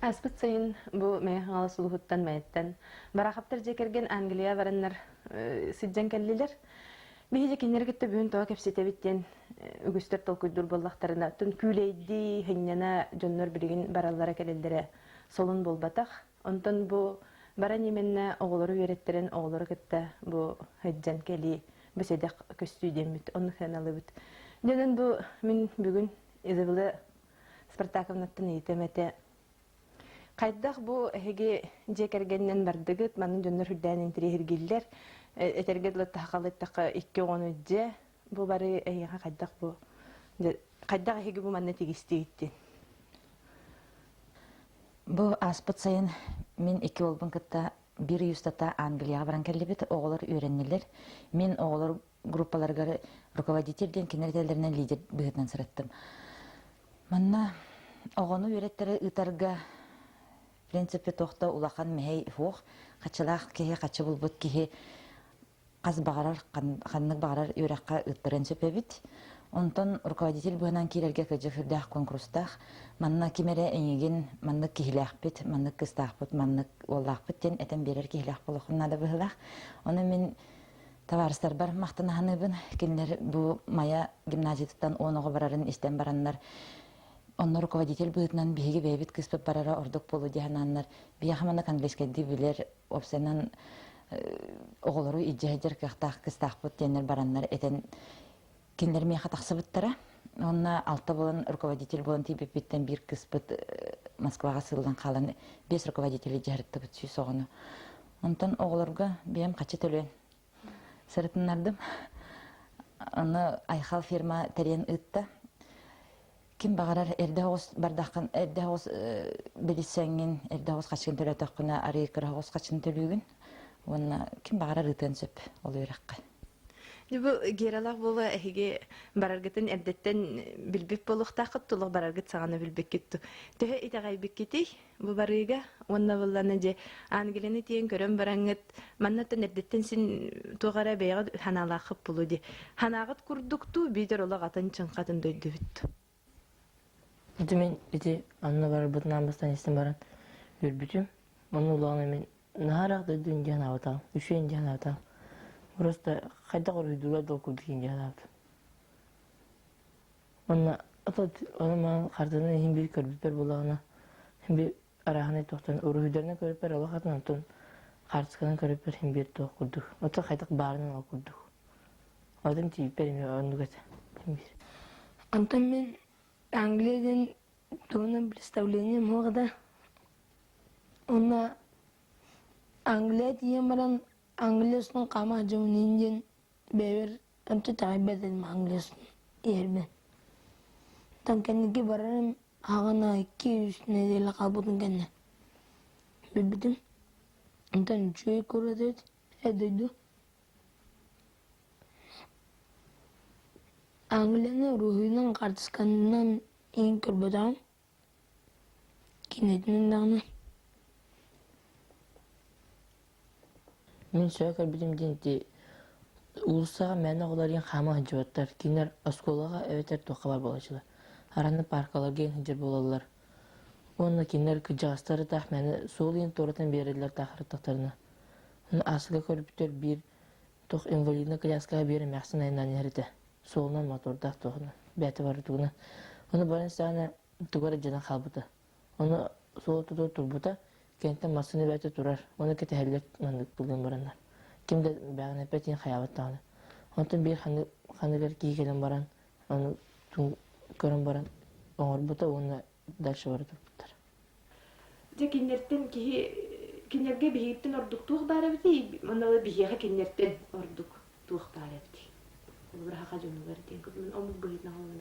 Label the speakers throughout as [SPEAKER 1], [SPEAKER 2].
[SPEAKER 1] Аспыт сайын бу мэйхаңала сулуһуттан мэйттен. Барахаптар жекерген Англия бараннар сиджен келлилер. Биһиже кинергетте бүгүн тоа кепсетебиттен үгүстер толкуйдур боллахтарына тун күлейди хыннана жоннор билигин бараллара келелдере солун болбатах. Онтон бу бара неменне оголору үйреттерен оголору кетте бу хыджан кели беседек көстүйдемит онны ханалыбыт. Жөнөн бу мен бүгүн Изабелла Спартаковнаттан итемете Кайдах бу эге жекергеннен бардыгыт манын жоннор хүрдән интерьергиллер этергед латтахалыттак 2-10 бу бары эйга кайдах бу кайдах эге бу манны тигистейти.
[SPEAKER 2] Бу аспыт сайын мен 2 болбун кытта бир юстата Англияга баран келбит оголор үйреннелер. Мен оголор группаларга руководительден кинерделеринен лидер быгытынан сыраттым. Манна огону үйреттери ытарга в принципе тохта улахан мей фух качалах кеhe качы булбут кеhe каз багарар ханнык багарар үрәккә ыттырын сөпебит. Онтон руководитель буһанан кирергә кәҗәфердәх конкурстах манна кимере эңеген манны киһләхпит манны кыстахпыт манны оллахпыт тен этен берер киһләх булыхна да быһлах. Оны мен товарищлар бар мактанаһыныбын кинлер бу мая гимназиятан онога барарын истен бараннар. Он руководитель быһытнан биһиге бэбит кыспып барара ордук болу диһананнар. Бияхамана английский ди билер опсенан оголору иҗәһәҗер кахтах кыстахпыт тенер бараннар этен кинлер меха тахсыбыттара. Онна алты болан руководитель болан тибиттен бир кыспыт Москвага сылдан калан 5 руководитель җәртте бит согону. Онтан оголорга биям качы төлөн. Сыртыннардым. Аны айхал фирма терен ытта. Ким багарар эрдәгос бардакын эрдәгос билсәңин эрдәгос качын төлөтөккүнә ари кырагос качын төлүгүн. Онна ким багарар ытын сөп ол үрәккә.
[SPEAKER 1] Бу гералах була эге бараргытын эрдеттен билбек болуктакыт тулук бараргыт саганы билбек кетту. Төһө итагай беккети бу барыга онна булланы же ангелени тиен көрөм бараңыт маннатын эрдеттен син тугара бейга ханалахып булуди. Ханагыт курдукту бидер олак атын чынкатын дөйдүбүт.
[SPEAKER 3] Мен ити анна бар бутнан бастан истен баран үрбүтүм. Мону улагына мен нахарак дөйдүн жана атам, үшен жана атам. Просто хайда гордула докудин жана атам. Онна атат анама картаны хим бир көрбүтөр булагына. Хим бир араханы токтон өрүдөрүнө көрүп бер алакатын антон картысканы көрүп бер хим бир токудук. Ата хайдак баарынан окудук. Адам тип берме ондугат.
[SPEAKER 4] Антон мен Англиядан туна представление могда. Она Англия тиен баран Англиясын кама жумнинен бевер анты тайбеден Англиясын ерме. Танкенге барам агана 200 неделе калбудун кенне. Билбидим. Антон чуй көрөдөт эдөдү. Angliya'nın ruhunun kartıskanından en kırbadan kinetinin dağını.
[SPEAKER 3] Мен сөйкөр билим денти улусага мен оголорын хама жыбаттар кинер осколага эветер токабар болочулар. Араны паркаларга хижер бололар. Онна кинер кыжастары тах мени соолын торатан берилер тахыртактарына. Аны асыга көрүптөр бир тох инвалидный коляскага берим максын айнан ярыты. Солынан моторда тоғына, бәті бары туғына. Оны барын сағына туғары жана қалбыты. Оны сол тұту тұрбыта, кенттен масыны бәті тұрар. Оны кеті әлілер маңдық бұлдың барандар. Кімді бәғіне бәтін қаябат тағына. Онтын бір қанылар кей келін баран, оны көрін баран, оңыр бұта, оны дальше бары тұрбыттар.
[SPEAKER 1] Кинерттен кинерге бейіптен ордук туық бары біті, оналы бейеға кинерттен ордук туық бары біті. Berapa kali jumlah berarti aku belum omong begitu nak omong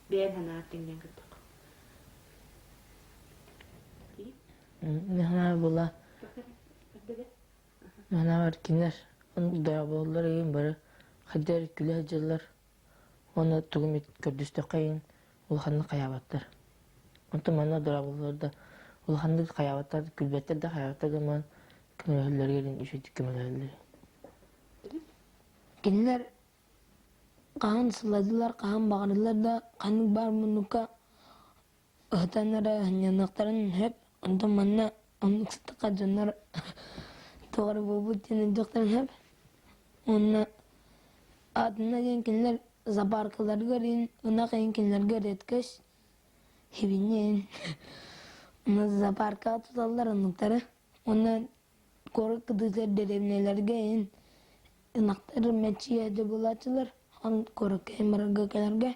[SPEAKER 1] biar hana tinggal ketok.
[SPEAKER 3] Hana bola. Hana var kinler. Onu da bollar egin bari. Hader külajlar. Onu tugumit kördüste kayın. Ol hanı kayabatlar. Onta mana da bollar da ol hanı kayabatlar külbetler de kayabatlar da man külajlar gelin işetik külajlar.
[SPEAKER 4] Kinler Kaan sıladılar, kaan bağırdılar da kanık bar munuka öhtanlara yanakların hep Ondan manna onun sıkta canlar doğru bu tane doktor hep. Onun adına gençler zabarkalar görün, ona gençler göretkeş. Hibinin. Ona zabarka tutarlar onları. Ona korku kıdıklar derevneler gelin. Naktar meçiye de bulatçılar. On korku emarga kelerge.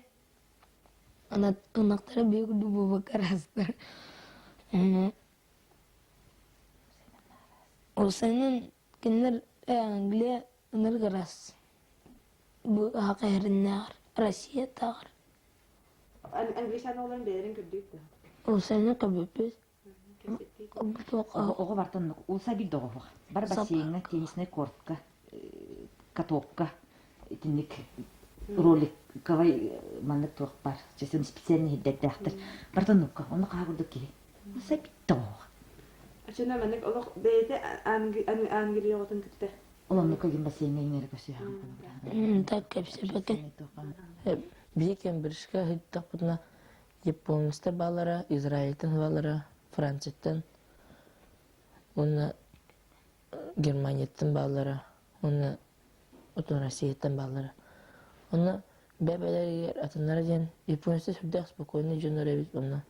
[SPEAKER 4] Ana naktar büyük dubu bakar hastır. O senin kinler Anglia nırgaras. Bu hakikaten var. Rusya tağır.
[SPEAKER 1] Anglisan olan değerin kürdük mü?
[SPEAKER 4] O senin kabıpız.
[SPEAKER 2] Ого бартын улса бир дого бар. Бар бассейнге, теннисный кортка, катокка, тинник ролик кавай маннык туак бар. Чесен специальный хиддеттер. Бартын нукка, оны кагырдык ки. Улса бир дого.
[SPEAKER 1] Ачына маннык олох бейте Англия отын китте.
[SPEAKER 2] Олон нукка ген бассейнге иңер көсөй.
[SPEAKER 4] Так hepsi bakın.
[SPEAKER 3] Бейкен бірішкі хыттақ бұдына Японистер балара, Израильтен балара, Францияттен, оны Германияттен балара, оны отын Россияттен балара. Оны бәбәлер егер атынлар ден Японистер сүрдәк спокойный жөнөр әбіт, оны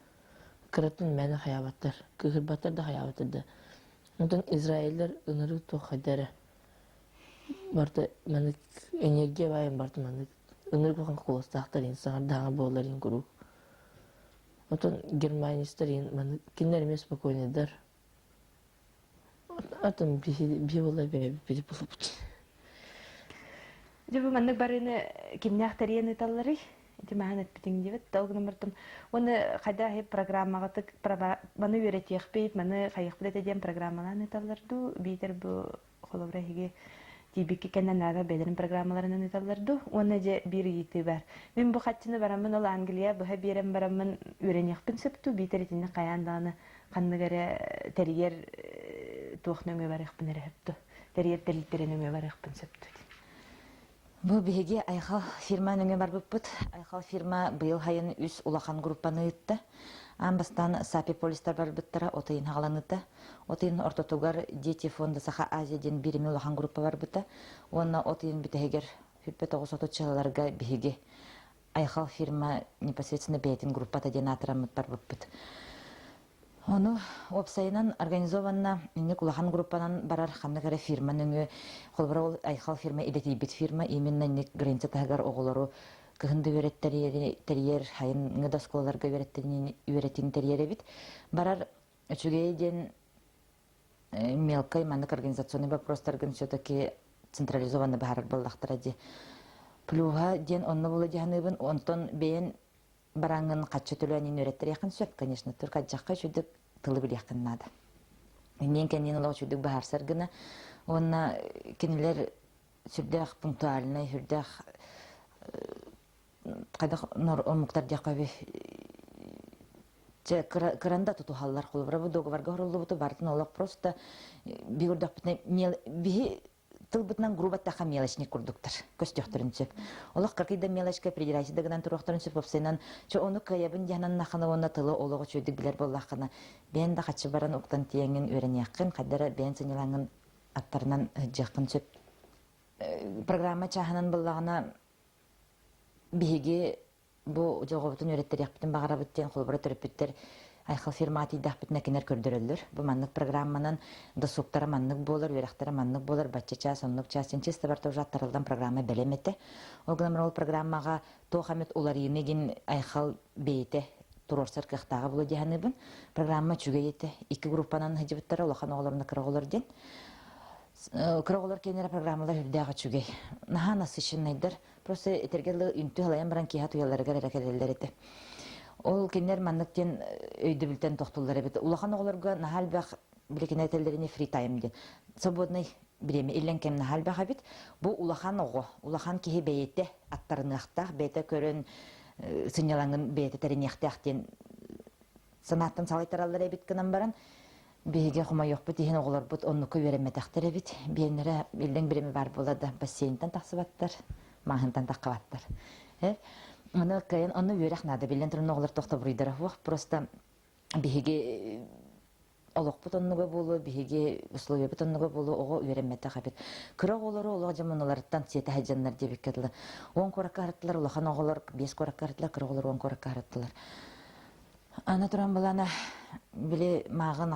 [SPEAKER 3] кыратын мәні хаябаттар, кыхырбаттар да хаябаттарды. Онтан Израильдер ыныры тоқ хайдары. Барты мәнік энергия байын барты мәнік ыныр көған қолыстақтар инсанар даңа болар ен көру. Отын германистер ен мәнік кенер емес спокойныйдар. Атын бі болай бі болып.
[SPEAKER 1] Жабы маннык барыны кимнях тарияны таллары, тимахан этпитин дебет, талгын бартым. Оны қайда хеп программаға тык, маны өретех бейт, маны қайық білет еден программаланы талларду, бейтер бұл қолабыра хеге тибикки кеннен ага бедерин программаларын талларду, оны же бир йиты бар. Мен бұл қатчыны барамын ол Англия, бұха берем барамын өренеқпін сөпту, бейтер етіне қаяндағаны қанныгары терьер туақны өңе барықпын әрі терьер телиттерін өңе барықпын сөпту.
[SPEAKER 2] Бу биһиги айхал фирма нөңө бар буппут. Айхал фирма быйыл хайын үс улахан группаны ытты. Амбастан Сапи полистер бар буттара отыйын хагаланыты. Отыйын ортотугар дети фонда Саха Азияден бирими улахан группа бар бутта. Онна отыйын битегер хүрпе тогусоту чаларга биһиги айхал фирма непосредственно бейтин группата денатырамыт бар буппут. Оны опсайынан организованна инник улахан группанан барар хамнагара фирма нөңө холбара ол айхал фирма идетибит фирма именно инник граница тагар оголору кыгынды терьер хайын ңыда сколаларга үйреттин терьер бит барар өчүгейден мелкой маннык организационный вопростаргын все-таки централизованный бахар болдактара ди плюга ден онны болу диханыбын онтон бейен бараңын каччы төлөөнүн үйреттер якын сөп, конечно, турка жакка чүдүк тылы бир якын нада. Мен кенен оло чүдүк бахар саргына, онна кенелер сүрдөх пунктуальный, сүрдөх кайдак нор омуктар жакаби же кранда туту халлар кулбара бу договорга хорулду буту бартын олок просто бигурдак битне би тылбытынан грубаттаха мелочник курдуктар, көстөктөрүн сөп. Олох какие-то мелочка придирайся дагынан туруктарын сөп опсайнан, чо ону каябын жанан нахана онна тылы олого чөйдүк билер боллахына. Бен да качы баран уктан тиеңин үйренеккин, кадара бен сынылаңын аттарынан жакын сөп. Программа чаханан боллагына биһиги бу жогобутун үйреттер якпытын багара биттен холбора төрөпүттер айхал фирматы дахпытна кинер көрдөрөллөр. Бу маннык программанын досуктары маннык болор, үйрактары маннык болор, бачча час, оннук час, синчесте бар тоже аттарылдан программа белемете. Ол программага тохамет уларыны ген айхал бейте турорсар кыхтага болу диханыбын. Программа чүгейете. 2 группанан хыжыбыттары олахан оголоруна кырыголор ден. Кырыголор кенера программалар хүрдәгә чүгей. Наха насыщеннайдар. Просто этергелы үнтү халаян баран киха туяларга рәкәлеләр ите. Ол кенер манныктен өйдө билтен токтулар бит. Улахан оголорга нахал бак билекене телдерини фри тайм ден. Свободный время илен кем нахал бак бит. Бу улахан ого, улахан кихи бейте аттарынактак бейте көрөн сынялангын бейте теринектактен санаттан салайтаралар бит кынан баран. Беге хума yok бит иһин оголор бут оннука береметактер бит. Биеннере илден биреме бар булады. Бассейнтан таксыбаттар, махынтан таккабаттар. Аны кайын аны үрәк нада билен турын оголор тохта буйдыра. Просто беге олох бутоннуга болу, биһиги условия бутоннуга болу, ого үйренмете хабит. Кыра оголору олох жаманаларыттан сиете хаҗаннар дебек кетиле. 10 коракка харыттылар, улахан оголор 5 коракка харыттылар, кыра оголор 10 коракка харыттылар. Ана туран балана биле магын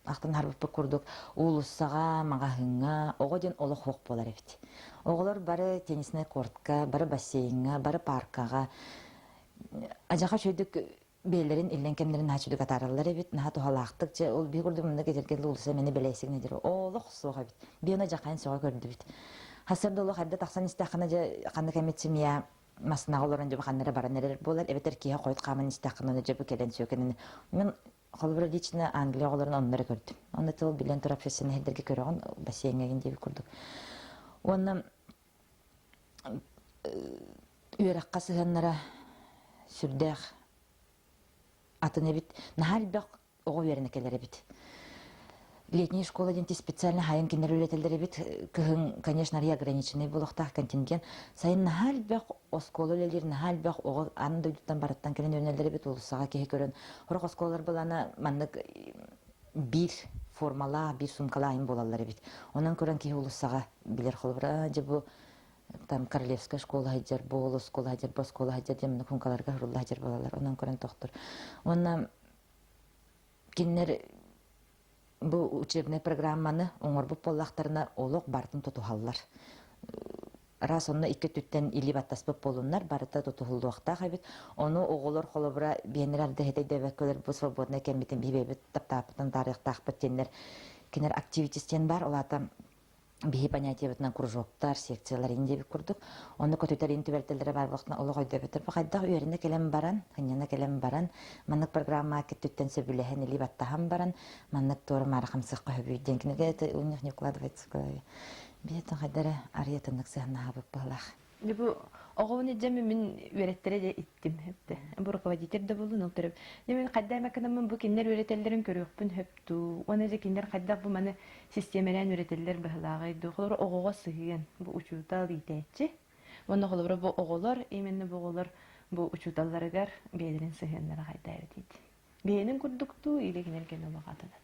[SPEAKER 2] ақтан харбыппы курдук, улуссага, магахынга, ого ден олох хок болар эбит. Оголор бары теннисный кортка, бары бассейнга, бары паркага, ажака чөйдүк белерин иллен кемдерин хачудук атаралар эбит, наха тухалаактык же ол би курдум мында кетерген улуса мени белесигне дер. Олох суга бит. Бина жакайн суга көрдү бит. Хасырда олох адда таксан истахана же кандай кеметсимия масына олорун же баханнара бараннар болар. Эбетер кия койт камын истахана же бу келен сөкенин. Мен холбура лично Англия оголорун оннары көрдүм. Онда тол билен профессионал хедерге көрөгөн бассейнге кенде курдук. Онна үйракка сыганнара сүрдэх атын эбит нахал бак ого вернекелер эбит. Летняя школа денти специально хайын кинер үлетелдер эбит. Кыхын, конечно, ограниченный болохтах контингент. Сайын нахал бак оскола лелер, нахал бак ого аны дойдуттан бараттан келен өнелер эбит. Улусага кеhe көрөн. Хорок осколалар балана маннык бир формала, бир сумкала айын болалар эбит. Онан көрөн кеhe улусага билер холбура же бу там королевская школа хаджар, болу школа хаджар, бо школа хаджар, демны хумкаларга хурулла хаджар балалар. Онан көрөн токтор. Онан кинер бу учебная программаны оңорбуп боллактарына олок бартын тотухаллар. Раз онна 2 түттен или баттаспып болуннар, барыта тотухулдуакта хабит. Оны оголор холобура бенерал дехете дебеккөлөр бу свободный кемитин бибебит таптапытын тарихтахпыт теннер кинер активитистен бар, олата бихи понятие битнан кружоктар, секциялар индебик курдук. Оны көтөтөр интүбертелдери бар вакытна олог ойдөбөтөр. Бакайда үйөрүнө келем баран, ханьяна келем баран, маннык программа кеттүттен сөбүлехен или баттахам баран, маннык тор марахамсык көбүйден кинеге это у них не укладывается в голове. Биетен кайдары ариятыннык сыхна хабып балах.
[SPEAKER 1] Бу оғуыны жамы мен үйреттере де иттим хөпті. Бу руководитель де болу нолтеріп. Мен қаддай мәкінімін бұл кендер үйретелерін көріқпін хөпту. Оны же кендер қаддақ бұл маны системелен үйретелер бұғылағайды. Қолыр оғуға сығыген бұл учутал итәтші. Оны қолыр бұл оғылар, еменні бұл оғылар бұл учуталларығар бейдерін сығыганлары қайдай өтейді. Бейінің күрдікту или кенерген олығатынады.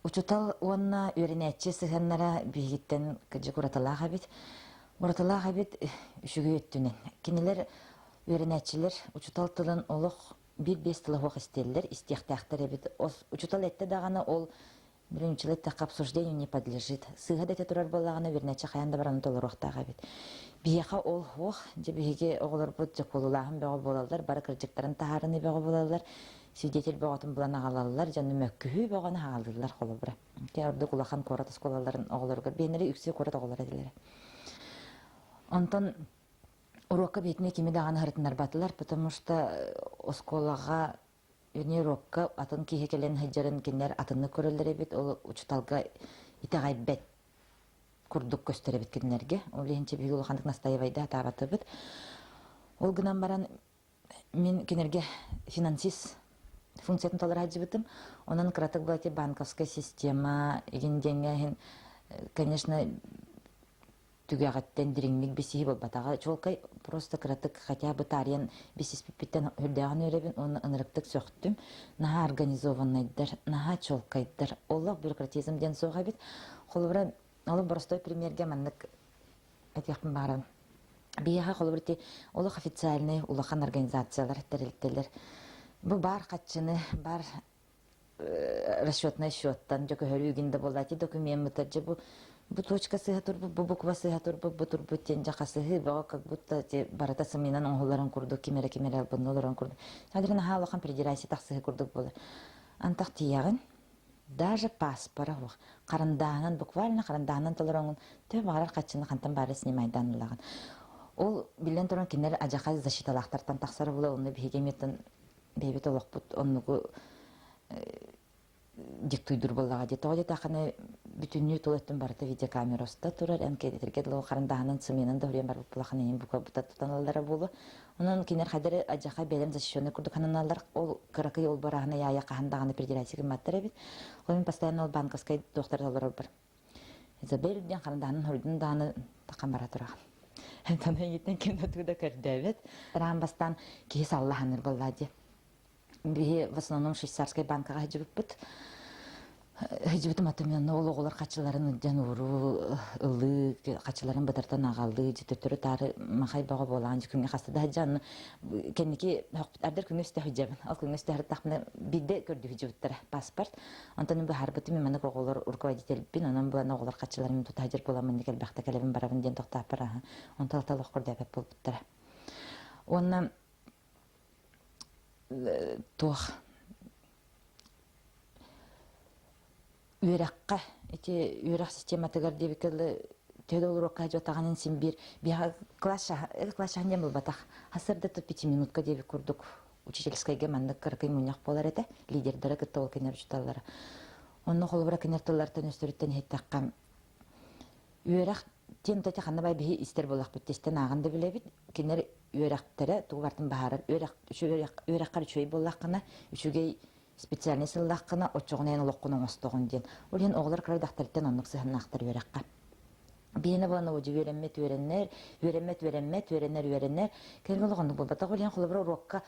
[SPEAKER 2] Учутал онна үйренәтші сығаннара бейгіттен күджі құраталаға бит. Құраталаға бит үшігі өттінен. Кенелер үйренәтшілер учутал тылын олық 1-5 тылы хоқ істелілер, истияқтақтар бит. Учутал әтті дағаны ол бірінші леттаққа обсуждению не подлежит. Сыға дәте тұрар болағаны үйренәтші қаянда бараны толыр оқтаға бит. Бияқа ол хоқ, жебеге оғылар бұд жық болулағын бәғі болалар, бары кіржіктарын тағарыны бәғі болалар. Свидетель бағатын бұланы ағалалар, жаны мөккіхүй бағаны ағалдылар қолы бұра. Орды құлақан қорат осколаларын оғыларға, бейінері үксе қорат оғылар әділері. Онтан урокка бетіне кеме дағаны ғырытынар батылар, потому что осколаға өне урокка атын кейе келен хыджарын кенер атынны көрілдері бет, ол учуталға итағай бет күрдік көстері бет кенерге. Ол ехенче бігі ұлғандық настайывайды атабаты бет. Ол гынан баран мен кенерге финансист функциятын толар хаджибытым. Онан кратык была банковская система, егенденге, конечно, түгәгәттен диреңник бисиһи болбатага чолкай просто кратык хотя бы тарьян бисиспиттен хүрдәгән өребин оны ынырыктык сөктүм. Наха организованныйдыр, наха чолкайдыр. Оллык бюрократизм ден соға бит. Холбура олы простой примерге маннык айтяқпын барам. Бияха холбурти олык официальный улахан организациялар терилтелер. Бу бар катчыны, бар расчетный счеттан жөкө хөрүгүндө болати документ мытаржы бу точка сыга турбу, бу буква сыга турбу, бу турбу тен жака сыгы, бага как будто барата сымынан оңоларын курду, кимере албыноларын курду. Садрына халахан придирайся так сыгы курдук болар. Антак тиягын, даже паспора хук, карындагынан, буквально карындагынан толорongун, тө багарар катчыны кантан бары снимайдан улаган. Ол билен туран кинер ажака защиталактартан таксары була, оны бигеметтен бебет олокпут, оннугу диктуйдур боллага дете оде таханы бүтүннү толеттен барыта видеокамераста турар эмкедетирге ло карындагынан сымынан да хүрен бар булаханы ин бука бутаттаналары болу. Онун кинер хадары ажака белем защищенный курду каналлар ол кыракы ол барагына яя кахандаганы придирайсыгы маттар бит. Ол постоянно ол банковской докторлар бар. Изабель ден карындагынан хүрдүн даны такан бара турган. Таны еттен киндотуда көрдөбөт. Рамбастан кийс Аллаханыр боллади. бие в основном швейцарской банкага хыжыбыппыт. Хыжыбытым атымын ол оголор качыларын ыдьан уру ылы качыларын бытыртан агалы житөтөрү тары махай бага болган күнгө хастада хыжан кенники ардер күнгө өстө хыжабын. Ал күнгө өстө тахмына бидде көрдү хыжыбыттар паспорт. Антон бу харбытым мен оголор руководитель бин анан бу оголор качыларын тута хыжыр боламын дегел бакта келебин барабын ден токтап бара. Онтал талык көрдөп болуптар. Онна тух үрәккә эти үрәк система тегәр дип келе төдө урокка жотаганын симбир биha класса не был батах хасырда 5 минутка дип курдук учительскайга мандык кыркы муньяк болар эте лидерлери кытта ол кенер чуталлар онно холбара кенерталлартан өстөрүттен хеттаккам үрәк тем тете ханабай би истер болак биттестен агынды билебит кенер үрәктере тугартын баһар үрәккар чөй боллаккына үчүгей специальный сыллаққына очоғнайын олыққының остығын ден. Ол ен оғылар крайдақтарыттен онық сығынақтар өрәққа. Бейіні боланы өжі өренмет, Кәлгі олығынды бұл батақ ол ен қолы бір урокқа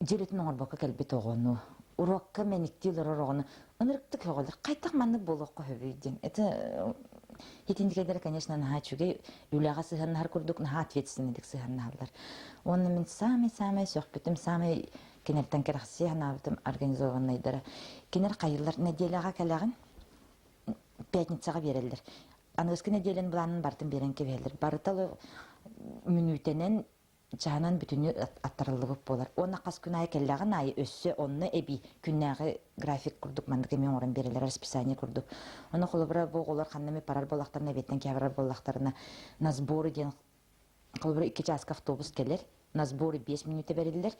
[SPEAKER 2] жеретін оңыр боққа кәлбет оғыны. Урокқа мәнікті үлір оғыны. Өнірікті көғылды. Қайтақ манны болуққа хөбейден. Етіндікелері, конечно, наға чүгей үліға сығыннар күрдік, наға ответственнедік сығыннарлар. Оны мен самай соқпетім, самай кенерттен керақси анабытым организованныйдары. Кенер қайылар неделяға кәләғын пятницаға берелдер. Анығысқы неделен бұланын бартын берен кебелдер. Барыталы мүнүтенен жағынан бүтіні аттарылығып болар. Оны қас күн айы кәләғын айы өссі, оны әбі күннәғы график күрдік, мандық емен орын берелер, расписание күрдік. Оны қолыбыра бұғылар қаннаме парар болақтарына, беттен кәбірар болақтарына на сборы ден қолыбыра 2 часқа автобус келер. На сборы 5 минуты берилдер,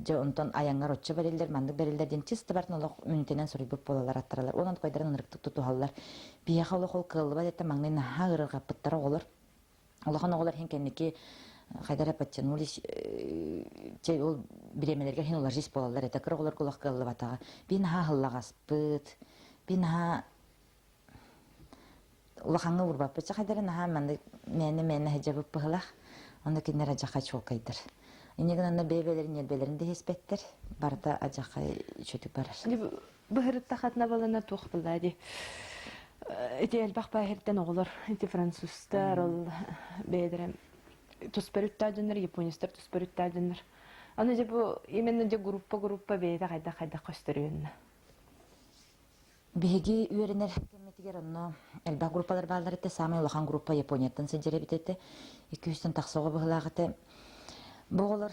[SPEAKER 2] онтон аяңар отча берилдер, мандык берилдер, ден чисты бартын олық минутенен сұрыбып болалар аттаралар. Онан қойдарын ынырықтық тұтуғалар. Бияға олық ол қылы бәдетті маңнайын ғырырға пыттара олар. Олаған оғылар хен кәнеке қайдар әпәтчен ол біремелерге хен олар жес болалар. Әті кір олар қолық қылы батаға. Бен ға ғыллағас бұт, бен ға олақаңы ұрбап бұтса қайдарын ға мәні хәжабып бұғылақ. Onda kinler acaka çok kaydır. İnegin onda bebelerin elbelerin de hespettir. Barda acaka çötük barar.
[SPEAKER 1] Bu hırıtta katna balana tuğ bulaydı. Eti elbaq bahirden oğulur. Eti Fransuzlar ol bedirem. Tuspörüttär dönür, Japonistar tuspörüttär dönür. Onu bu imенно gruppa beyde kayda gösteriyorlar.
[SPEAKER 2] Begi üyerenler kemmetiger onu elbaq gruppalar bağlar ete samay olahan gruppa Japoniyadan sencere bitete 200'ten taqsoğa bıhlağıte boğulur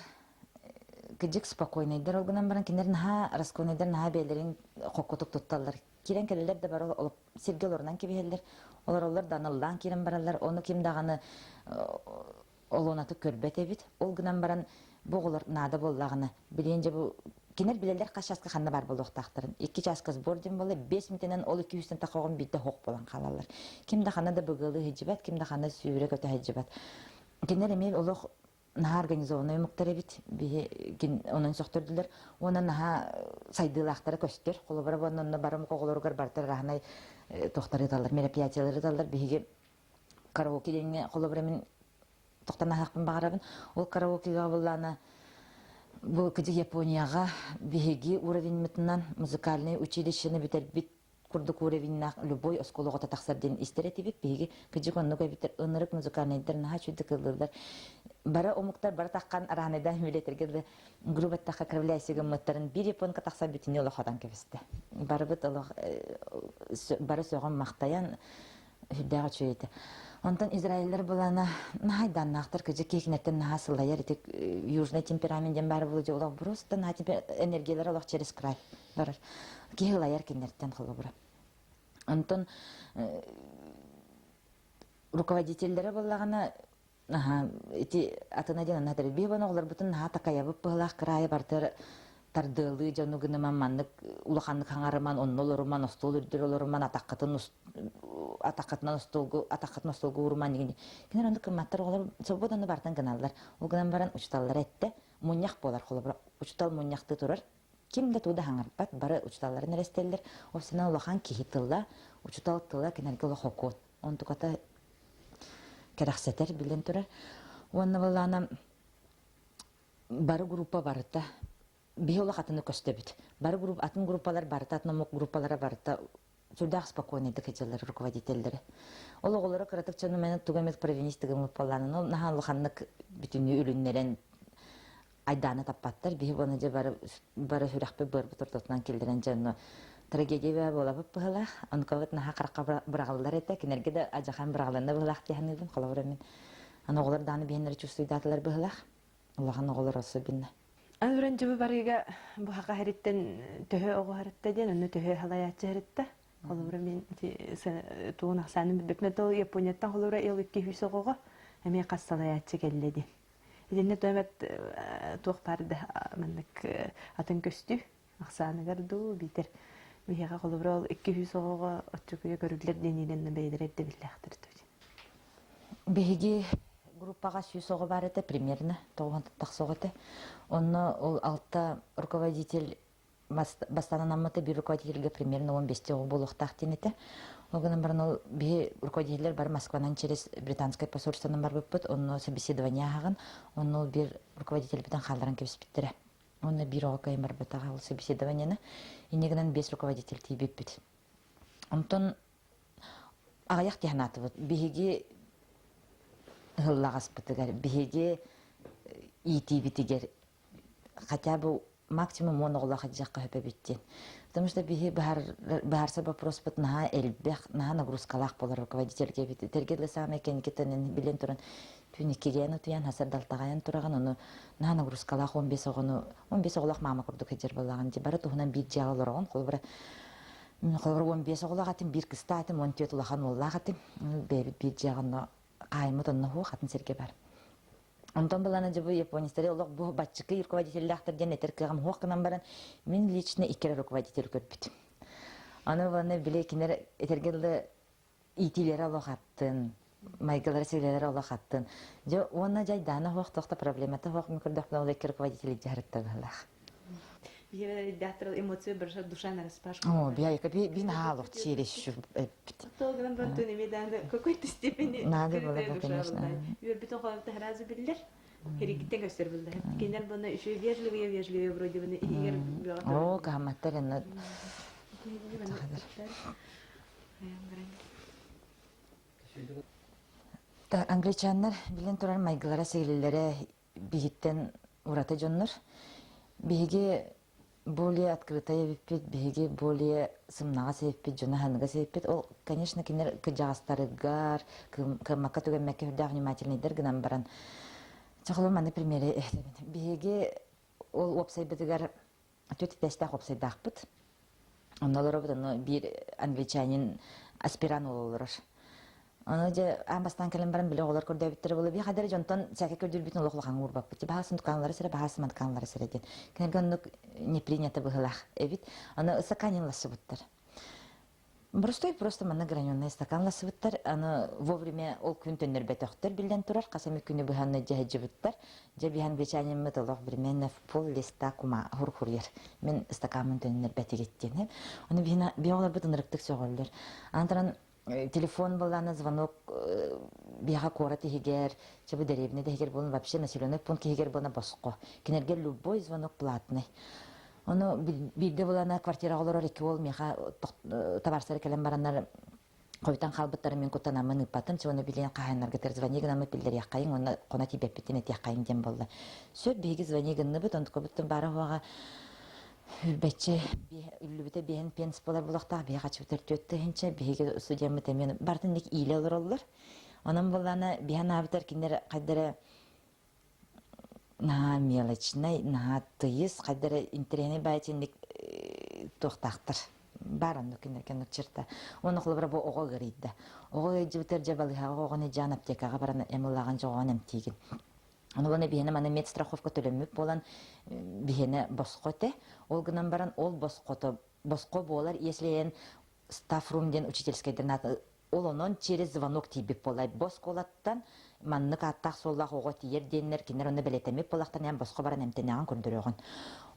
[SPEAKER 2] gıcık spokойныйдар olgunan baran kinler naha raskonayдар naha beylerin qokotuk tuttallar kiren keleler de bar olup Sergey orundan kebeheller olar danıldan kiren barallar onu kim dağını olonatı körbet ebit olgunan baran boğulur nada bollağını bileyince bu Кинер билелер кашаска ханна бар болуктактарын. 2 часка сборден болы 5 минуттан ол 200тен тақогон битте хок болан калалар. Кимде ханада быгылы хижибат, кимде ханада сүйрө көтө хижибат. Кинер эме олох на организованный муктаребит би онун соктордулар. Онан ха сайдылактары көстөр, колобара боннон барым коголоргар бартар гахнай токтары далар, мероприятиялары далар биге караоке деңе колобара мен токтана хакын багарабын. Ол караокега буллана Бұл кіде Японияға беги уровень мітінен музыкальный училищені бітербіт күрдік уровеньна любой осколуға татақсарден истеретебек беги кіде коннуға бітер ынырық музыкальныйдар наға чүйді кылдылдар. Бара омуктар бара таққан арағынайда мөлетергелді грубат таққа кірвіляйсеген мұттарын бір японға тақса бүтіне олықадан кебісті. Бары соған мақтаян хүддәға чүйеті. Онтан Израильдер булана найдан нахтар кеже кекнеттен наха сылайар итек южный темпераментен бары булы олақ просто на энергиялар олақ через край барар. Кехилайар кеннеттен қылы бұра. Онтан руководительдері булағына ити атына ден анатыр бейбаны олар бұтын наха тақаябып бұлақ крайы бартыр тардылы жану гыныман маннык улаханнык хаңарыман оннолоруман остол үрдір олоруман атаққатынан остолгу уруман дегенде. Кинер онды кымматтар олар сободаны бартан гыналар. Ол гынан баран учталлар әтті. Муньяк болар қолы. Учтал муньяқты тұрар. Кимде туды хаңарпат, бары учталларын әрестелдер. Осынан улахан кейі тылла, учтал тылла кенерге ола хокот. Он тұқата керақсетер білден тұрар. Онны болана бары группа барыта. бихола хатыны көстөбүт. Бар атын группалар барта, атнамок группалара барта. Сюрдах спокойный декателлер руководителлери. Ол оголора кыратыкчаны менен тугамет провинистигим полланын. Ол наханлыханнык бүтүнү үлүннерен айданы таппаттар. Бихи боны же бары хүрахпы бар бутуртутан келдирен жанны трагедия болабы быһыла. Онковат наха каракка бырагылдар эте. Кинерге де ажахан бырагаларына быһылах дияныдым. Колобура мен. Аны оголор даны бихеннер чувствуйдатылар быһылах. Аллахан оголор осы бинне.
[SPEAKER 1] Ануран жыбы барыга бу хака хериттен төһө ого харытта ден, онны төһө халаячы харытта. Холура мен туун аксаны бекметол Японияттан холура ел 200 огого эме кассалаячы келледи. Иденне төмөт туох барды мындык атын көстү аксаны гарду битер. Миһага холура 200 огого отчукуя көрүлөр дениден бейдерепти биллахтыр төдү.
[SPEAKER 2] Беги группага сүйсөгө бар эте примерно 9 таксоготе. Онно ол алта руководитель бастанан амматы бир руководительге примерно 15 жыл болуктак тенете. Огынан баран ол би руководителер бар Москванан через британское посольстводан бар быппыт, онно собеседование хаган, онно бир руководитель битен халдаран кепспиттере. Онно бир окай бар бытага ол собеседованияны, инегенен 5 руководитель тийбиппит. Онтон агаяк тиянатыбыт, биһиги хыллагаспытыгар, биһиги итибитигер, хотя бы максимум моноголаха жакка хөпөбүттен. Потому что бихи бахарса вопрос бит наха элбех, наха нагрузкалах болар руководительге бит. Тергедле саме кенкетен билен туран түникеген утуян хасардалтаган тураган ону наха нагрузкалах 15 огону 15 оголак мама курдук хежер боллаган ди бары тухунан бир жагалоргон колбара. Мен колбара 15 оголагатын бир кыстатын монтет улахан уллагатын бир жаганы каймытын ноху хатын серге бар. Антон балана жабы японистаре олог бу батчыкы руководителлахтар ден этеркегам хуакынан баран мен лично икер руководитель көрбүт. Аны ваны биле кинер этергелде итилер алохаттын, майгалар селелер алохаттын. Жо оны жайдана хуактыкта проблемата хуак микрдах икер руководитель жарыттагылах.
[SPEAKER 1] Бие театр эмоции биржа душана распашка.
[SPEAKER 2] О, би наалов через шу.
[SPEAKER 1] Толган барту немедан какой-то степени.
[SPEAKER 2] Надо было бы, конечно.
[SPEAKER 1] Юр битон халта разы биллер. Херикиттен көстөр булды. Кинер буны еще вежливее вроде бы игер бёрдө.
[SPEAKER 2] О, гаматтарына. Та англичаннар билен турар майгалара сейлелере бигиттен урата жоннор. Биге более открытая виппит, биге более сымнага сеппит, жонаханга сеппит. Ол, конечно, кинер кыжагастарыгар, кымакка түген мәкке хүрдә внимательныйдыр гынан баран. Чахлым аны примере биге ол опсайбытыгар төт тестах опсайдакпыт. Оннолор бир англичанин аспиран ололор. Аны же амбастан келен баран биле олар көрдө биттер болу. Би кадер жонтон саке көрдүл битин олоклуган урбап. Баhaсын канлары сире баhaсын канлары сире ден. Кенергенлик не принято быгылах. Эбит аны стаканласы буттар. Просто мана гранённый стаканласы буттар. Аны вовремя ол күн төннөр бетөктөр билден турар. Касами күнү быханны жаһыжы буттар. Же бихан бечаним металлох примерно в пол листа кума хурхурьер. Мен стаканын төннөр бетигеттен. Аны биолар бутын рыктык сөгөлдөр. Антран телефон была звонок биха корот хигер, чебу деревне хигер был вообще населенный пункт хигер был на Боско. Кинерге любой звонок платный. Оно бидде была на квартира олора рекол меха товарсары келен бараннар койтан халбыттары мен кутанамын ипатын чоны билен кайнарга тер звонигнамы пиллер якайын оны кона тибеппитин эт якайын дем болду. Сөп биги звонигынны бут онтко буттун бары хога Бәтче үллүбүтэ бehen пенс болар булактаа бия качып төртөттө хенче биге студиямы темен бартын ник иле олор. Анан булана биhan абитер киндер кадере на мелочный, на тыйыс кадере интерене байтинник тохтактыр. Баран киндер кенек черта. Оны кылыбыр бу ого гырыйды. Ого жибитер жабалыга огоны жан аптекага баран эмулаган жогонем тигин. Аны бана бihene мана медстраховка төлөмүп болан бihene босқоте. Ол гынан баран ол босқо болар, если ен стафрумден учительский дернат ол онон через звонок тибип болай. Босқолаттан маннык аттак соллах ого тиер деннер кинер оны белетемип болактан ям босқо баран эмтенеган көрдөрөгөн.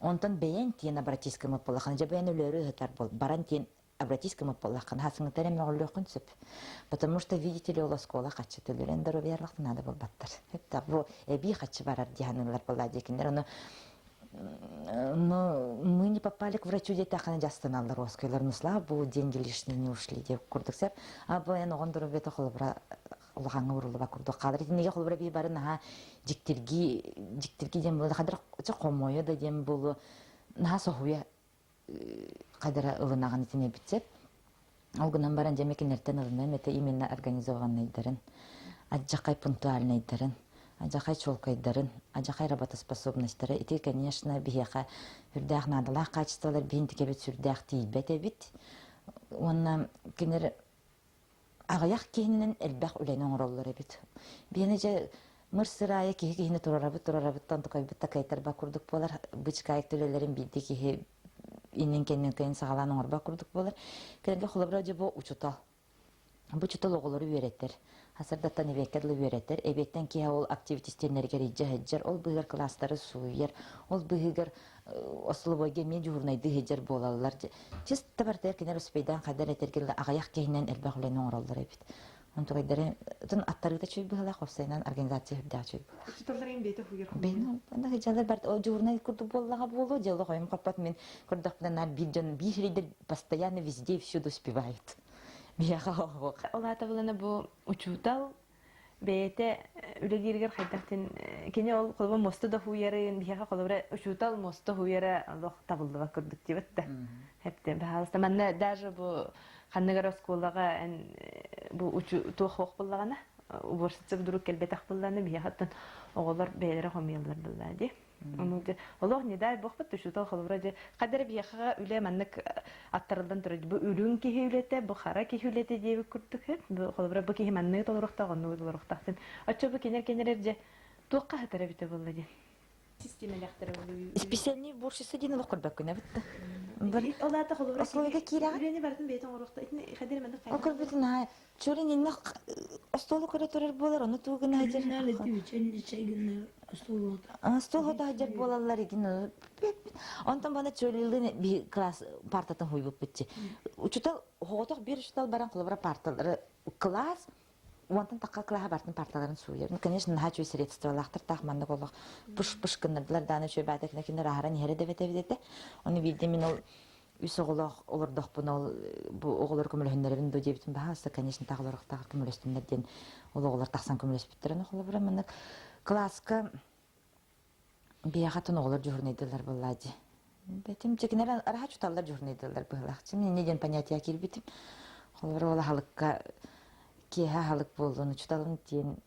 [SPEAKER 2] Онтон бейен тиен обратискамы болахан же бейен өлөрү хытар бол. Баран тиен обратискамы болахан хасыңытар эме олёкун сөп. Потому что видите ли олоскола качы төлөрен здоровьярлык надо бол баттар. Хепта бу эби качы барар диханылар болла декендер оны Но мы не попали к врачу, где так она часто на лоскойлар, но слава богу, деньги лишние не ушли, деп курдук сеп. А бу эн огон дуру бете холбра улганга урулуба курдук. Кадыр неге холбра би барын ha жиктерги дем болду. Кадыр комою да дем болду. На сохуя кадыра ылынаган итине битсеп. Ол гынан баран жемекенертен ылынам, это именно организованныйдарын. Аджакай пунктуальныйдарын. Ажахай чолкайдарын, ажахай работоспособностьтары. Эти, конечно, бияха үрдәх надылах качестволар бейін тікебет сүрдәх тейбет әбит. Онна кенер ағаяқ кейінінен әлбәқ үләнен оңыролар әбит. Бейіні же мұрсырайы кейіні тұрарабыт, тантықай бұтта кайтарба күрдік болар. Бұчқайық төлелерін бейді кейі инен кеннен кайын сағалан оңырба күрдік болар. Кенерге құлабыра же бұл ұчутал. Бұл ұчутал оғылары үйреттер. Hasırdatan evekadlı öğretir. Ebetten ki ol aktivitistlerine rica eder. Ol bıgır klasları suyer. Ol bıgır aslı boyga men jurnaydı hecer bolalar. Just tabartar kenar uspeydan kadar etergil ağayak kehinden elbaqlen oğrallar ebit. Onu toydare tun attarıda çöy bıgıla qofsaynan organizasiya hüdda çöy.
[SPEAKER 1] Tutarların beti huyur.
[SPEAKER 2] Ben anda hecerler bart o jurnay kurdu bollaga bolu jelo qoyum qapat men kurdaqdan bir şeydir постоянно везде всюду успевает.
[SPEAKER 1] Олата булана бу учутал бете үлегиргер хайдактын кене ол колба мосто да хуярын бияга колбра учутал мосто хуяра Аллах табылдыга көрдүк дебетте. Хепте баалста манна даже бу ханныгар осколага бу учуту хок буллагана уборсытсып дурук келбетак булланы биягаттан оголор бейлери хомыялар буллади. Олох не дай бог бит учутал колбра же кадер бияга үле маннык аттарылдан турат бу үлүн кихилете бу хара кихилете деп күрдүк хеп бу колбра бу кихиманны толорукта гонну толоруктактын ача бу кенер же туакка хатара бите болду система лактары
[SPEAKER 2] Специальный борщисы дин локор бакына бит.
[SPEAKER 1] олата колбра
[SPEAKER 2] Ословга кирага.
[SPEAKER 1] үлени бардын бетен орукта кадер манны
[SPEAKER 2] Окор битна чөрин инне остолу көрө турар болар, аны тугуна хажар.
[SPEAKER 4] Nerede tüyçen çekinler asıl
[SPEAKER 2] Стол да хажар болалар игин. Онтон бана чөрилдин би класс партатын хуйбуп битчи. Учутал хоток бир учутал баран кылыбыра парталары класс Онтан такка клаха бартын парталарын суйер. Конечно, хачу средстволахтар тахманды болок. Пуш кыннардылар даны чөй бәтекне кинер ахаран ере деп етебидетте. Оны билди мен ол үс оғылақ олырдық бұны ол оғылар көмілігіндерін дөй дебітін бағасы, конечно, тағыларық тағыр көмілестімдерден ол оғылар тақсан көмілеспеттерін оғылы бұра. Мұны класска бияғатын оғылар жүрнейділер болады. Бәтім, жекінер араға чуталар жүрнейділер бұғылақ. Мен неден понятия келбетім. Оғылар оғылы халыққа кеға халық болуыны чуталын дейін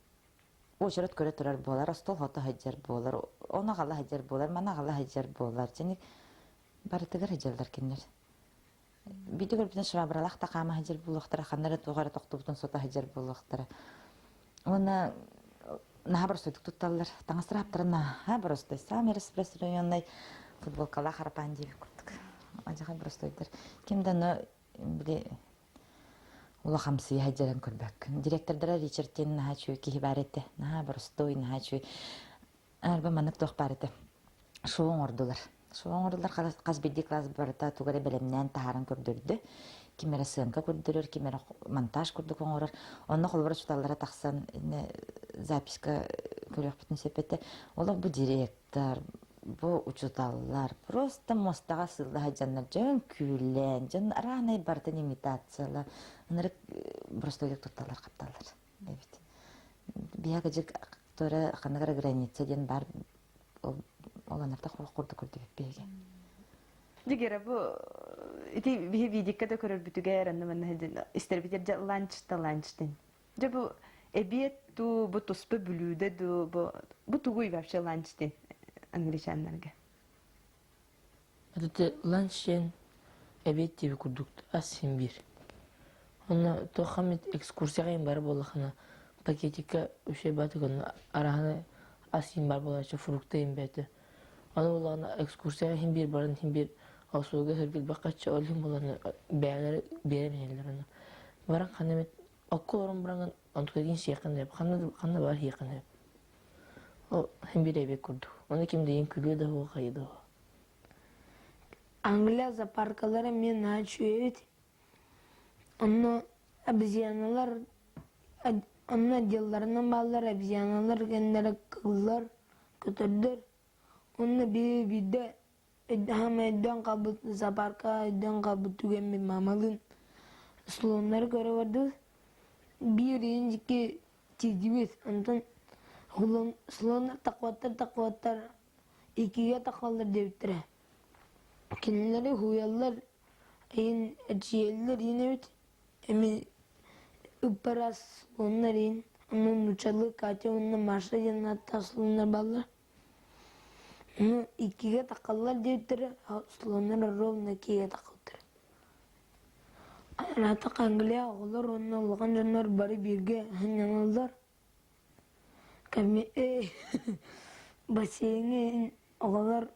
[SPEAKER 2] очерет көре тұрар болар, стол хоты хаджар болар, оны ғала хаджар болар, мана ғала хаджар болар. Барытыгар хаджарлар кеннер. Биді көрбітін швабралақ тақама хаджар болуқтара, қаннары туғары тоқтубытын сота хаджар болуқтара. Оны наға бір сөйдік тұтталар, таңыстыр аптырын наға бір остай. Сам еріспрес районнай футболкала қарапан дейбі көрдік. Ажаға бір остайдар. Кемді біле Ула хамсы хаджаран көрбәк. Директордара Ричардтен наға чөй кейі бар еті. Наға бір остой, наға чөй. Әрбі манық тоқ бар еті. Шуың ордылар. Шуың ордылар қазбедді класс барыта туғары бәлемнен тахарын көрдірді. Кемері сыңқа көрдірір, кемері монтаж көрдік оңырыр. Оны қолбары чуталары тақсан записка көрек бүтін сепеті. Ола бұ директор, бұ учуталылар. Просто мостаға сылды хаджанлар. Жөн күйлен, жөн аранай бардың имитациялы. Onları prostoyduk tuttalar kaptalar. Evet. Bir agacık sonra kanagara granitse diyen bar olanlarda kurdu bege.
[SPEAKER 1] Digere bu iti bir vidikka da körür bütüge yarandı ben ister bitir lunch'tin. Je bu ebiyet tu bu tospe bülüde du bu tuguy vapşe lunch'tin Anglişanlarga.
[SPEAKER 3] Adı lunch'in ebiyet diye kurduk asim bir. Ona toxamit ekskursiyaya бар болахана пакетика үше батыгын арахана асин бар болачы фруктайын бәті. Аны болағына экскурсияға хим бір барын хим бір аусуға хіргіл бақатшы олым болағына бәлері беремелерін. Баран қанамет аққыл орын баранған антықайын сейқын деп, қаны бар хейқын деп. Ол хим бір әбек көрді. Оны кемде ең күлі да ол қайды.
[SPEAKER 4] Anglия зоопаркалары мен açıyor. Onu обезьяналар, onun отделларынан балалар обезьяналар кендері кыллар көтердер. Onu bir de hem edden kabut zaparka edden kabut tügenme mamalın slonları göre vardı. Bir önceki çizgimiz ondan slonlar takvatlar ikiye takallar devtire. Kendileri huyallar en etçiyeller yine bit emi ıparas onların onun uçalı kaçı onun marşa yanına taslonlar ballar. Onu ikiye takallar devtire slonlar roluna ikiye takallar. Anata Angliya olur onun olgan canlar bari birge hanyanallar. Kami basayın oğullar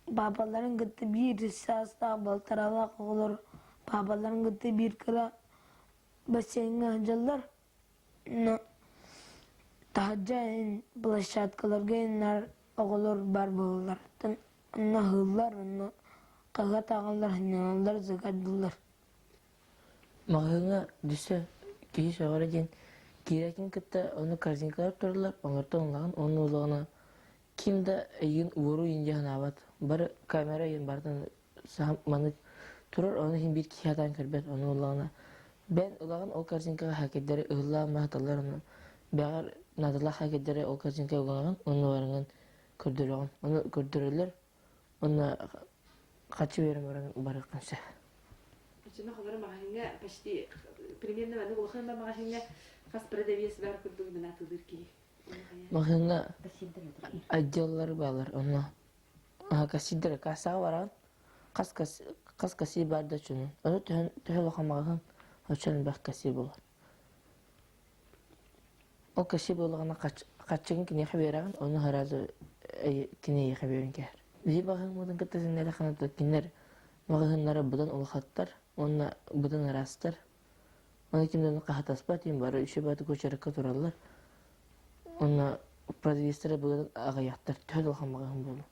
[SPEAKER 4] babaların gitti bir sasta baltarala oğullar babaların gitti bir kala basayın hancalar. No tahacayın bulaşatkalarga inler oğullar bar boğullar. Ona hıllar ona kagat ağıllar hanyanallar zıgaddılar.
[SPEAKER 3] Мағына дүсі кейі шағары ден керекін кітті оны картинкалар тұрдылар, оңырты оңлаған, оның олығына кимді егін уыру енде ғанабат. Бір камера ен бардың маны тұрыр, оны хин бір киятан көрбет, оның олығына. Бән олаған ол картинкаға хакеттері ұғыла мақталар, оны бәғар надыла хакеттері ол картинка ұғылаған, оны барыңын көрдіріған. Оны көрдірілер, оны қачы берім барыққанша.
[SPEAKER 1] Чына хабар магазинга почти примерно маны улхан ба магазинга хас продавец бар курдуг мына тудырки.
[SPEAKER 3] Мағына отделлар балар, оны кассидер касса баран, қас касси барда чүнін. Оны түхел оқамағын, очарын бәқ касси болар. Ол касси болағына қатшығын кіне қаберағын, оны харазы кіне еқаберін кәр. Бей бағын мұдың кіттізін әлі қанаты кенер мағынлары бұдан олқаттар, оны бұдан арастар. Оны кемден қағатаспа дейін бары үші баты көшерікке тұралар. Оны продавестері бұдан ағаяқтар төл олған мағын болу.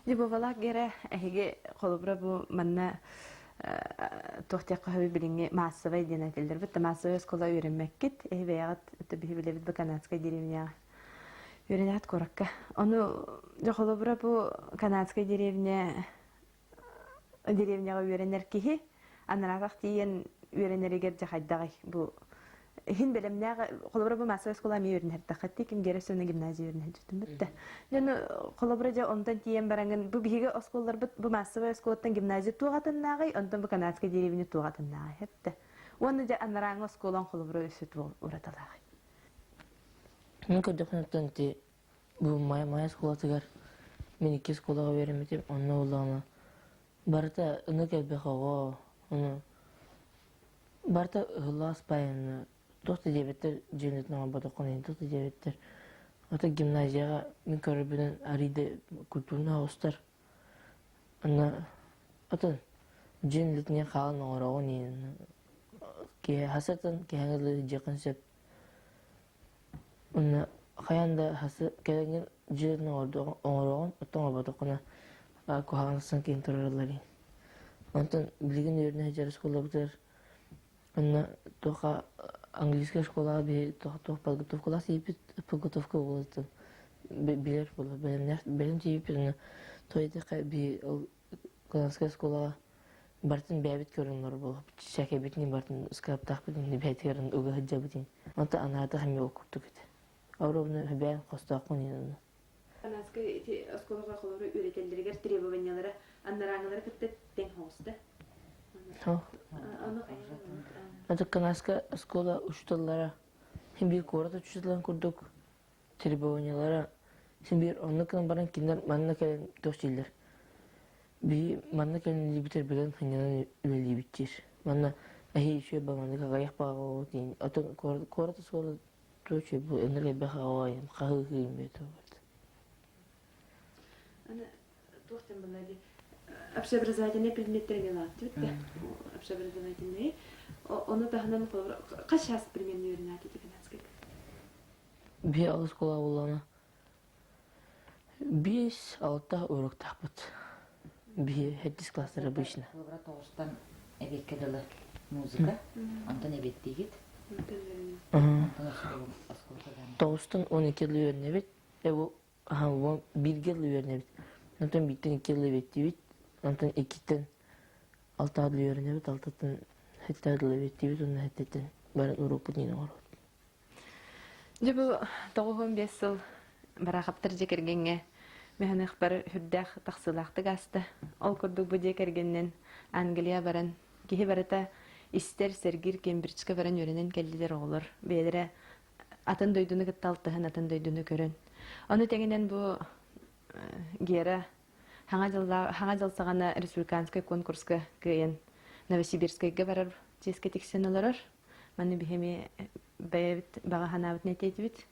[SPEAKER 1] Дебу валак гере эһиге холобра бу манна тохтяк хабы билинге массовый денателдер бит массовый школа үйренмеккит эһибеягат төбү билебит бу канадская деревня үйренят коракка. Ону холобра бу канадская деревняга үйренер кихи анаратак тиен үйренеригер жахайдагай бу хин белемнәгә холобра бу массовый школа ми үйренер тахатти ким гересөне гимназия үйренер җитем битте. Яны холобра жа онтан тиен баранган бу биге школалар бит бу массовый школадан гимназия тугатыннагы онтан бу канадская деревня тугатыннагы хепте. Оны жа анаранга школан холобра өсөт ураталагы.
[SPEAKER 3] Мен көдөкнөтөн ти бу мая школа тигер мен ике школага береметим, онны улана. Барта ыны келбе хого, оны барта ылас байын тосты дебеттер жөнөтүн абада конен тосты дебеттер. Ата гимназияга мен көрүбүнөн ариде культурный остар. Ана ата жөнөтүн калан орогон ке хасатын ке хангылы жакынсып. Ана хаянда хасы келген жөнөтүн орогон отон абада кона кухагансын кен туралары. Антон билген өрнө жар школалар Она только английская школа, только подготовка класса и подготовка вот билер было, белем типа, то это как би канадская школа, бартын бәбит көрінлер было, всякие бит не бартын скап так бит не бәбит көрін уга хаджа битин. Anta ana da хами окупту кит. Авробны бән костакун ин.
[SPEAKER 1] Канадская школага холобра үйрөтелдергер требованиялары аннараңалары китте тең хосты.
[SPEAKER 3] Это канадская школа учителяра. Химбир кората учителян курдук. Требованиялара. Химбир оннукан баран киндер манна келен тосчилдер. Би манна келен либитер билен ханянан либитер. Манна ахи ише ба манна кагаяк баго дин. Ото кората школа тосчи бу энерге бахао хахы химбето.
[SPEAKER 1] Она тохтен балади общеобразовательные предметы гелатты. Общеобразовательные. Оны тахнан холобра каш час примерно үйрөнөт эти канадская.
[SPEAKER 3] Би ал школа улана. 5-6 урок тахпыт. Би 7 класстар обычно.
[SPEAKER 2] Холобра тоғыстан эбекке дылы музыка, антон эбеттигит. Антон осколка.
[SPEAKER 3] 9-тан 12 үйрөнөбүт. Эбу Aha, bir yıl öğrenebit. Ondan bitten 2 yıl öğretibit. Ondan 2'ten 6 adlı öğrenebit. 6'dan hette adlı öğretibit. Ondan hettetten baren Европа дейін var.
[SPEAKER 1] Же бу 95 сыл барахаптар жекергенге механик бар хүрдэх тахсылахты гасты. Ол курдук бу жекергеннен Англия баран кихи барата истер сергир Кембриджге баран өренен келдилер оголор. Бедере атын дойдуну кытталтыһын атын дойдуну көрөн. Оны тегенен бу гера хаңа жылсагана республиканский конкурска кыйын Новосибирскайга барар жеске тексен олорор. Маны бихеми бэбит бага ханабыт нететибит.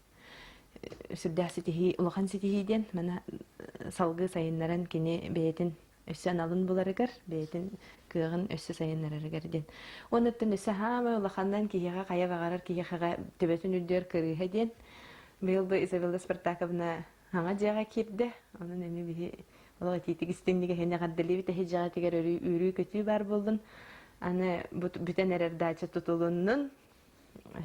[SPEAKER 1] Сүрдэх ситихи, улахан ситихиден, мана салгы сайыннаран кини бэйтин өссө аналын буларыгар, бэйтин кыгын өссө сайыннарарыгар ден. Онуттан өссө хама улахандан кихиға кая бағарар, кихиға төбөтүн үрдер кырыха ден. Быйыл бы Изабелла Спартаковна хаңа жаға кирді. Onun эми бихи олага титик истемниге хене гаддылыбыт эхи жаға тигер үрүү көтүү бар болдун. Аны бүтен эрер дача тутулуннун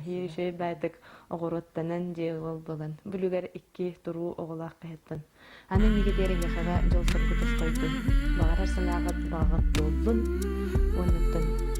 [SPEAKER 1] Хейшей байдык оғыроттанан же ол болан. Бүлігер 2 туру оғылақ қайттын. Аны неге дерен яқаға жол сұрғы тұс қойдын. Бағарар санағыт бағыт болдun. Оныттын